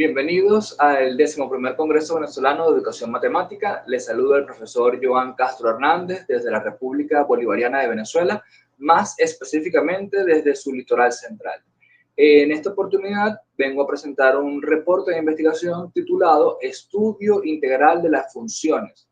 Bienvenidos al 11º Congreso Venezolano de Educación Matemática. Les saluda el profesor Joan Castro Hernández desde la República Bolivariana de Venezuela, más específicamente desde su litoral central. En esta oportunidad vengo a presentar un reporte de investigación titulado Estudio Integral de las Funciones,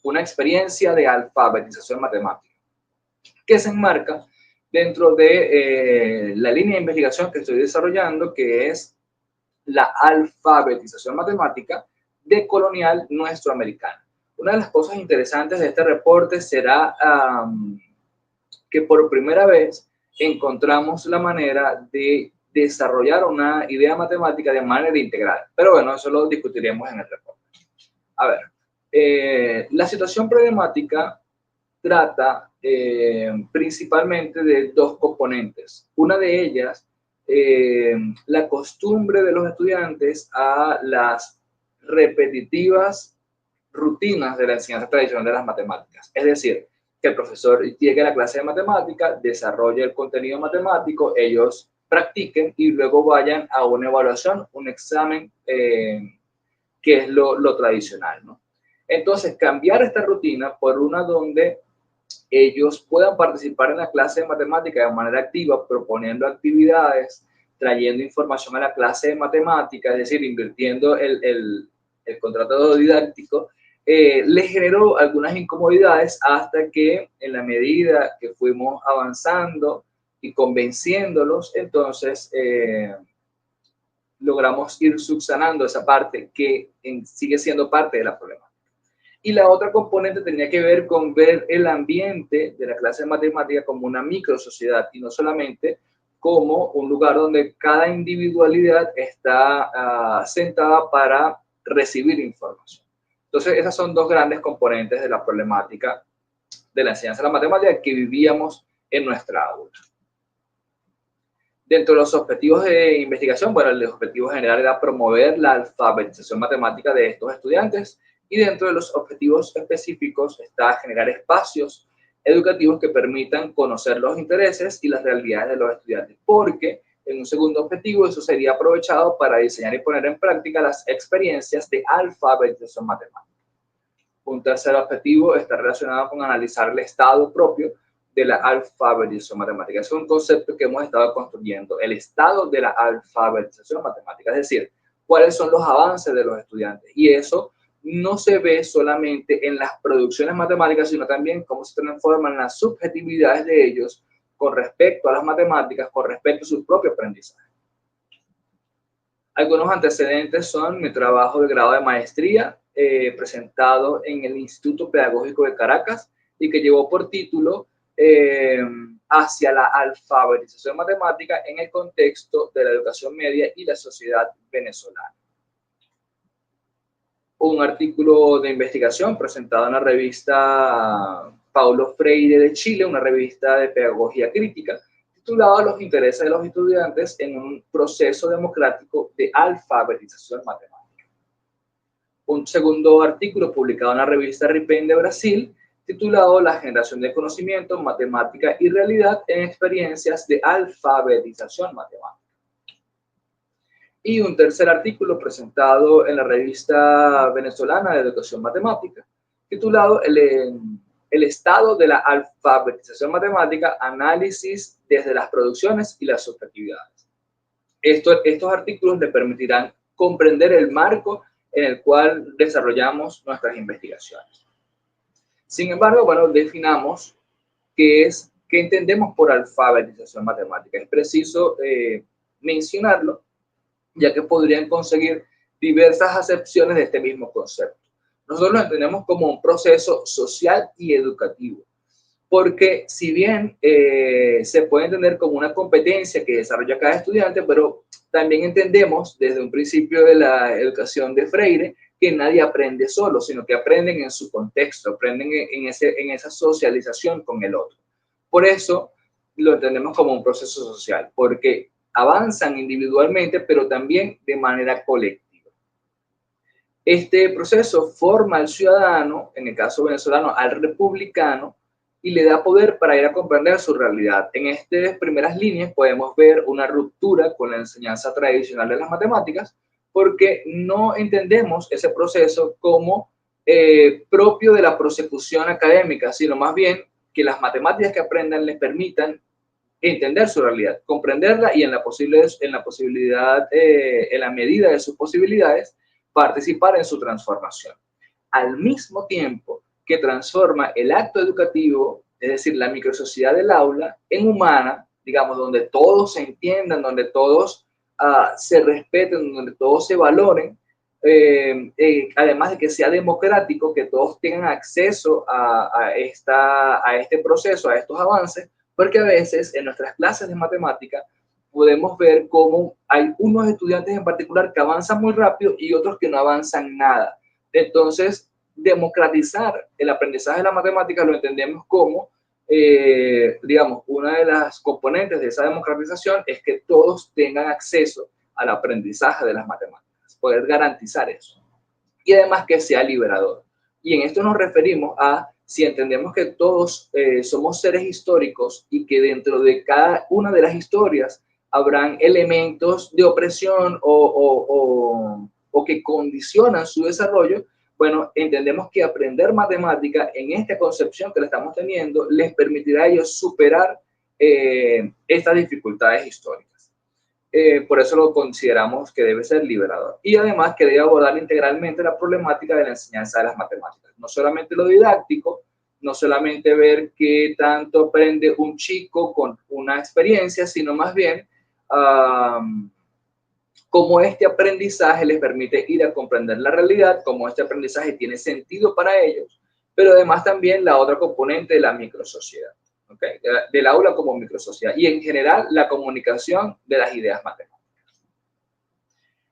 una experiencia de alfabetización matemática, que se enmarca dentro de la línea de investigación que estoy desarrollando, que es la alfabetización matemática decolonial nuestroamericana. Una de las cosas interesantes de este reporte será que por primera vez encontramos la manera de desarrollar una idea matemática de manera integral. Pero bueno, eso lo discutiremos en el reporte. A ver, la situación problemática trata principalmente de dos componentes. Una de ellas, la costumbre de los estudiantes a las repetitivas rutinas de la enseñanza tradicional de las matemáticas. Es decir, que el profesor llegue a la clase de matemática, desarrolle el contenido matemático, ellos practiquen y luego vayan a una evaluación, un examen, que es lo tradicional, ¿no? Entonces, cambiar esta rutina por una donde ellos puedan participar en la clase de matemática de manera activa, proponiendo actividades, trayendo información a la clase de matemática, es decir, invirtiendo el contrato didáctico, les generó algunas incomodidades hasta que en la medida que fuimos avanzando y convenciéndolos, entonces logramos ir subsanando esa parte que sigue siendo parte de la problemática. Y la otra componente tenía que ver con ver el ambiente de la clase de matemática como una microsociedad y no solamente como un lugar donde cada individualidad está sentada para recibir información. Entonces, esas son dos grandes componentes de la problemática de la enseñanza de la matemática que vivíamos en nuestra aula. Dentro de los objetivos de investigación, bueno, el objetivo general era promover la alfabetización matemática de estos estudiantes, y dentro de los objetivos específicos está generar espacios educativos que permitan conocer los intereses y las realidades de los estudiantes, porque en un segundo objetivo eso sería aprovechado para diseñar y poner en práctica las experiencias de alfabetización matemática. Un tercer objetivo está relacionado con analizar el estado propio de la alfabetización matemática. Es un concepto que hemos estado construyendo, el estado de la alfabetización matemática, es decir, cuáles son los avances de los estudiantes. Y eso no se ve solamente en las producciones matemáticas, sino también cómo se transforman las subjetividades de ellos con respecto a las matemáticas, con respecto a su propio aprendizaje. Algunos antecedentes son mi trabajo de grado de maestría, presentado en el Instituto Pedagógico de Caracas y que llevó por título Hacia la alfabetización matemática en el contexto de la educación media y la sociedad venezolana. Un artículo de investigación presentado en la revista Paulo Freire de Chile, una revista de pedagogía crítica, titulado Los intereses de los estudiantes en un proceso democrático de alfabetización matemática. Un segundo artículo publicado en la revista Ripen de Brasil, titulado La generación de conocimiento, matemática y realidad en experiencias de alfabetización matemática. Y un tercer artículo presentado en la revista venezolana de educación matemática, titulado El estado de la alfabetización matemática, análisis desde las producciones y las subjetividades. Estos artículos le permitirán comprender el marco en el cual desarrollamos nuestras investigaciones. Sin embargo, bueno, definamos qué entendemos por alfabetización matemática. Es preciso mencionarlo, ya que podrían conseguir diversas acepciones de este mismo concepto. Nosotros lo entendemos como un proceso social y educativo, porque si bien se puede entender como una competencia que desarrolla cada estudiante, pero también entendemos desde un principio de la educación de Freire que nadie aprende solo, sino que aprenden en su contexto, aprenden en esa socialización con el otro. Por eso lo entendemos como un proceso social, porque avanzan individualmente, pero también de manera colectiva. Este proceso forma al ciudadano, en el caso venezolano, al republicano, y le da poder para ir a comprender su realidad. En estas primeras líneas podemos ver una ruptura con la enseñanza tradicional de las matemáticas, porque no entendemos ese proceso como propio de la prosecución académica, sino más bien que las matemáticas que aprendan les permitan entender su realidad, comprenderla y en la posibilidad, en la medida de sus posibilidades, participar en su transformación. Al mismo tiempo que transforma el acto educativo, es decir, la microsociedad del aula, en humana, digamos, donde todos se entiendan, donde todos se respeten, donde todos se valoren, además de que sea democrático, que todos tengan acceso a este proceso, a estos avances, porque a veces en nuestras clases de matemática podemos ver cómo hay unos estudiantes en particular que avanzan muy rápido y otros que no avanzan nada. Entonces, democratizar el aprendizaje de la matemática lo entendemos como, digamos, una de las componentes de esa democratización es que todos tengan acceso al aprendizaje de las matemáticas, poder garantizar eso. Y además que sea liberador. Y en esto nos referimos a si entendemos que todos somos seres históricos y que dentro de cada una de las historias habrán elementos de opresión o que condicionan su desarrollo, bueno, entendemos que aprender matemática en esta concepción que le estamos teniendo les permitirá a ellos superar estas dificultades históricas. Por eso lo consideramos que debe ser liberador. Y además que debe abordar integralmente la problemática de la enseñanza de las matemáticas. No solamente lo didáctico, no solamente ver qué tanto aprende un chico con una experiencia, sino más bien cómo este aprendizaje les permite ir a comprender la realidad, cómo este aprendizaje tiene sentido para ellos, pero además también la otra componente de la microsociedad. ¿Okay? Del aula como microsociedad y en general la comunicación de las ideas matemáticas.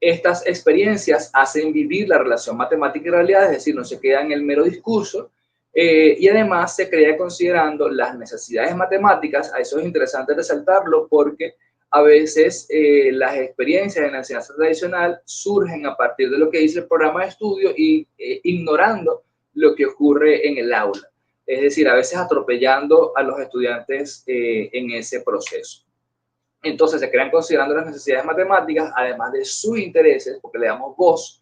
Estas experiencias hacen vivir la relación matemática y realidad, es decir, no se queda en el mero discurso, y además se crea considerando las necesidades matemáticas. A eso es interesante resaltarlo porque a veces las experiencias en la enseñanza tradicional surgen a partir de lo que dice el programa de estudio y ignorando lo que ocurre en el aula. Es decir, a veces atropellando a los estudiantes en ese proceso. Entonces se crean considerando las necesidades matemáticas, además de sus intereses, porque le damos voz,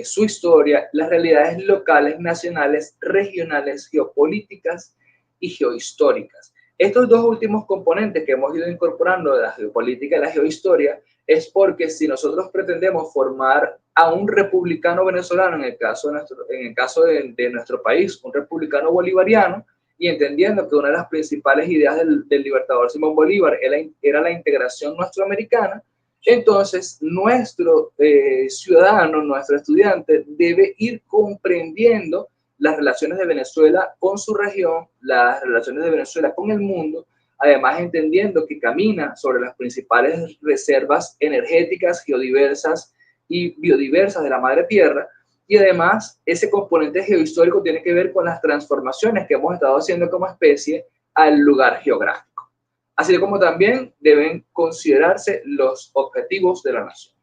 su historia, las realidades locales, nacionales, regionales, geopolíticas y geohistóricas. Estos dos últimos componentes que hemos ido incorporando de la geopolítica y la geohistoria es porque si nosotros pretendemos formar a un republicano venezolano, en el caso de nuestro país, un republicano bolivariano, y entendiendo que una de las principales ideas del libertador Simón Bolívar era la integración nuestroamericana, entonces nuestro ciudadano, nuestro estudiante debe ir comprendiendo las relaciones de Venezuela con su región, las relaciones de Venezuela con el mundo, además entendiendo que camina sobre las principales reservas energéticas, geodiversas y biodiversas de la madre tierra, y además ese componente geohistórico tiene que ver con las transformaciones que hemos estado haciendo como especie al lugar geográfico. Así como también deben considerarse los objetivos de la nación.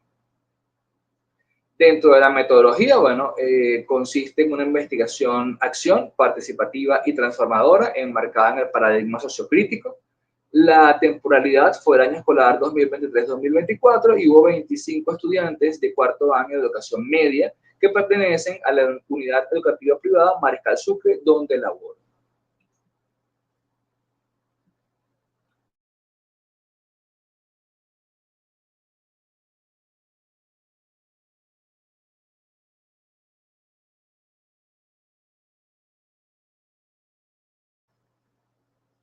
Dentro de la metodología, bueno, consiste en una investigación-acción participativa y transformadora enmarcada en el paradigma sociocrítico. La temporalidad fue el año escolar 2023-2024 y hubo 25 estudiantes de cuarto año de educación media que pertenecen a la unidad educativa privada Mariscal Sucre, donde laboro.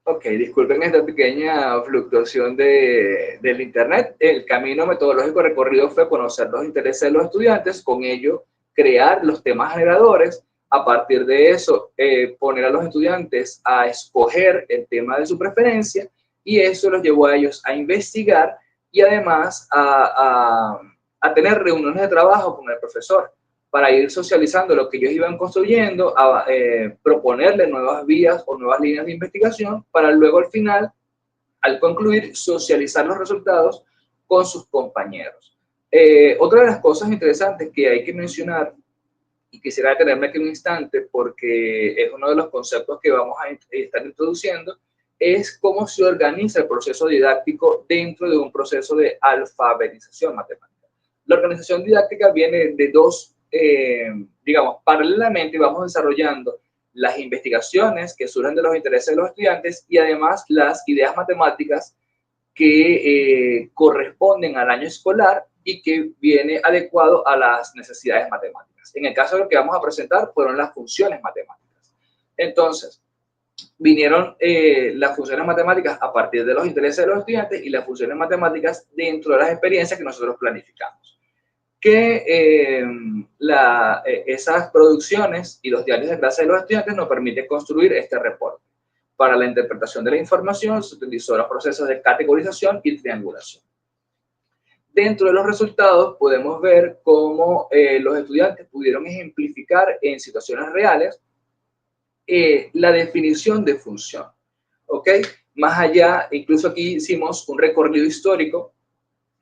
Ok, disculpen esta pequeña fluctuación del internet. El camino metodológico recorrido fue conocer los intereses de los estudiantes, con ello crear los temas generadores. A partir de eso, poner a los estudiantes a escoger el tema de su preferencia y eso los llevó a ellos a investigar y además a tener reuniones de trabajo con el profesor para ir socializando lo que ellos iban construyendo, a proponerle nuevas vías o nuevas líneas de investigación para luego al final, al concluir, socializar los resultados con sus compañeros. Otra de las cosas interesantes que hay que mencionar, y quisiera detenerme aquí un instante porque es uno de los conceptos que vamos a estar introduciendo, es cómo se organiza el proceso didáctico dentro de un proceso de alfabetización matemática. La organización didáctica viene de dos, digamos, paralelamente vamos desarrollando las investigaciones que surgen de los intereses de los estudiantes y además las ideas matemáticas que corresponden al año escolar y que viene adecuado a las necesidades matemáticas. En el caso de lo que vamos a presentar fueron las funciones matemáticas. Entonces, vinieron las funciones matemáticas a partir de los intereses de los estudiantes y las funciones matemáticas dentro de las experiencias que nosotros planificamos. Que esas producciones y los diarios de clase de los estudiantes nos permiten construir este reporte. Para la interpretación de la información se utilizó los procesos de categorización y triangulación. Dentro de los resultados podemos ver cómo los estudiantes pudieron ejemplificar en situaciones reales la definición de función. ¿Ok? Más allá, incluso aquí hicimos un recorrido histórico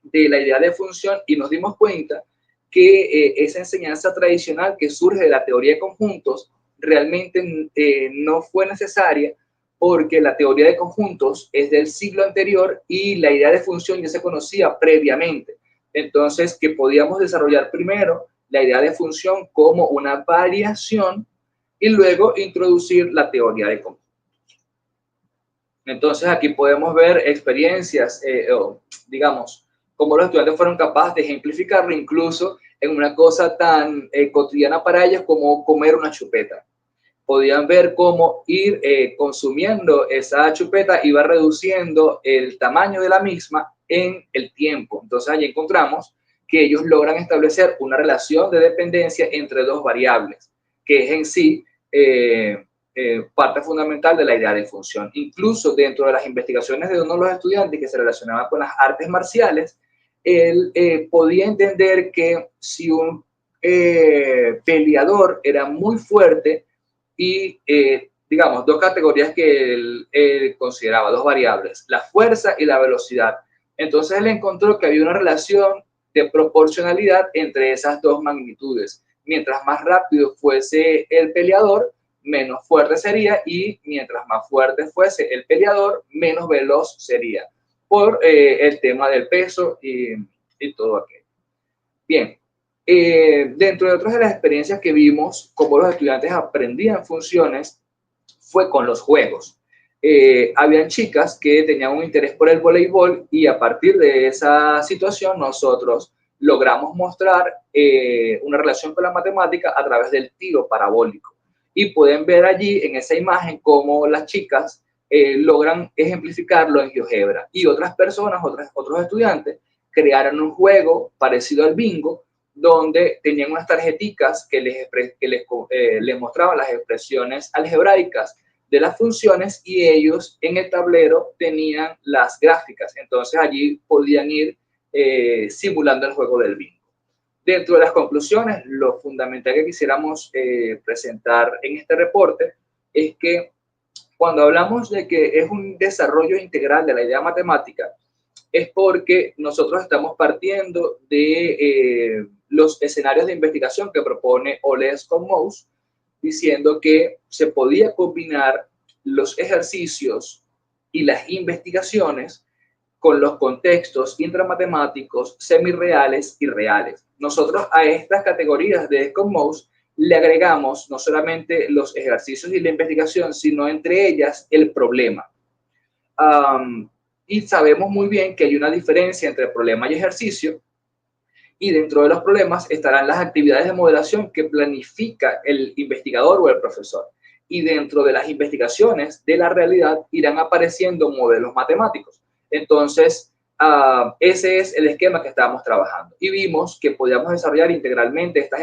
de la idea de función y nos dimos cuenta que esa enseñanza tradicional que surge de la teoría de conjuntos realmente no fue necesaria porque la teoría de conjuntos es del siglo anterior y la idea de función ya se conocía previamente. Entonces, que podíamos desarrollar primero la idea de función como una variación y luego introducir la teoría de conjuntos. Entonces, aquí podemos ver experiencias, digamos, cómo los estudiantes fueron capaces de ejemplificarlo incluso en una cosa tan cotidiana para ellos como comer una chupeta. Podían ver cómo ir consumiendo esa chupeta iba reduciendo el tamaño de la misma en el tiempo. Entonces allí encontramos que ellos logran establecer una relación de dependencia entre dos variables, que es en sí parte fundamental de la idea de función. Incluso dentro de las investigaciones de uno de los estudiantes que se relacionaba con las artes marciales, él podía entender que si un peleador era muy fuerte, y, digamos, dos categorías que él consideraba, dos variables, la fuerza y la velocidad. Entonces él encontró que había una relación de proporcionalidad entre esas dos magnitudes. Mientras más rápido fuese el peleador, menos fuerte sería, y mientras más fuerte fuese el peleador, menos veloz sería, por el tema del peso y todo aquello. Bien. Dentro de otras de las experiencias que vimos, cómo los estudiantes aprendían funciones, fue con los juegos. Habían chicas que tenían un interés por el voleibol y a partir de esa situación nosotros logramos mostrar una relación con la matemática a través del tiro parabólico. Y pueden ver allí en esa imagen cómo las chicas logran ejemplificarlo en GeoGebra. Y otras personas, otros estudiantes, crearon un juego parecido al bingo, donde tenían unas tarjeticas que les mostraban las expresiones algebraicas de las funciones y ellos en el tablero tenían las gráficas. Entonces allí podían ir simulando el juego del bingo. Dentro de las conclusiones, lo fundamental que quisiéramos presentar en este reporte es que cuando hablamos de que es un desarrollo integral de la idea matemática, es porque nosotros estamos partiendo de los escenarios de investigación que propone Ole Skoumoos, diciendo que se podía combinar los ejercicios y las investigaciones con los contextos intramatemáticos, semirreales y reales. Nosotros a estas categorías de Skoumoos le agregamos no solamente los ejercicios y la investigación, sino entre ellas el problema. Y sabemos muy bien que hay una diferencia entre problema y ejercicio, y dentro de los problemas estarán las actividades de modelación que planifica el investigador o el profesor. Y dentro de las investigaciones de la realidad irán apareciendo modelos matemáticos. Entonces, ese es el esquema que estábamos trabajando. Y vimos que podíamos desarrollar integralmente esta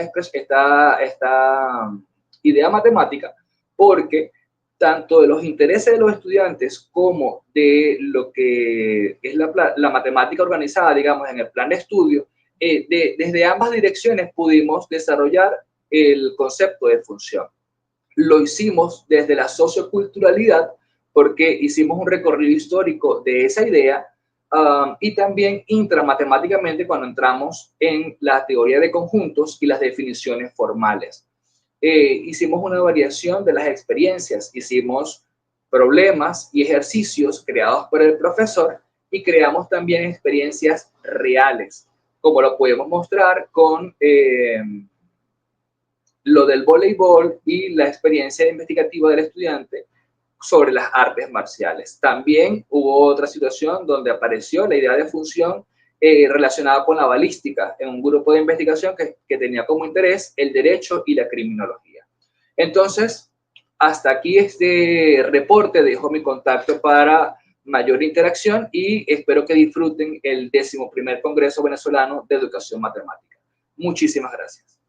idea matemática porque tanto de los intereses de los estudiantes como de lo que es la matemática organizada, digamos, en el plan de estudio, desde ambas direcciones pudimos desarrollar el concepto de función. Lo hicimos desde la socioculturalidad porque hicimos un recorrido histórico de esa idea y también intramatemáticamente cuando entramos en la teoría de conjuntos y las definiciones formales. Hicimos una variación de las experiencias, hicimos problemas y ejercicios creados por el profesor y creamos también experiencias reales como lo podemos mostrar con lo del voleibol y la experiencia investigativa del estudiante sobre las artes marciales. También hubo otra situación donde apareció la idea de función relacionada con la balística en un grupo de investigación que tenía como interés el derecho y la criminología. Entonces, hasta aquí este reporte. Dejo mi contacto para mayor interacción y espero que disfruten el 11º Congreso Venezolano de Educación Matemática. Muchísimas gracias.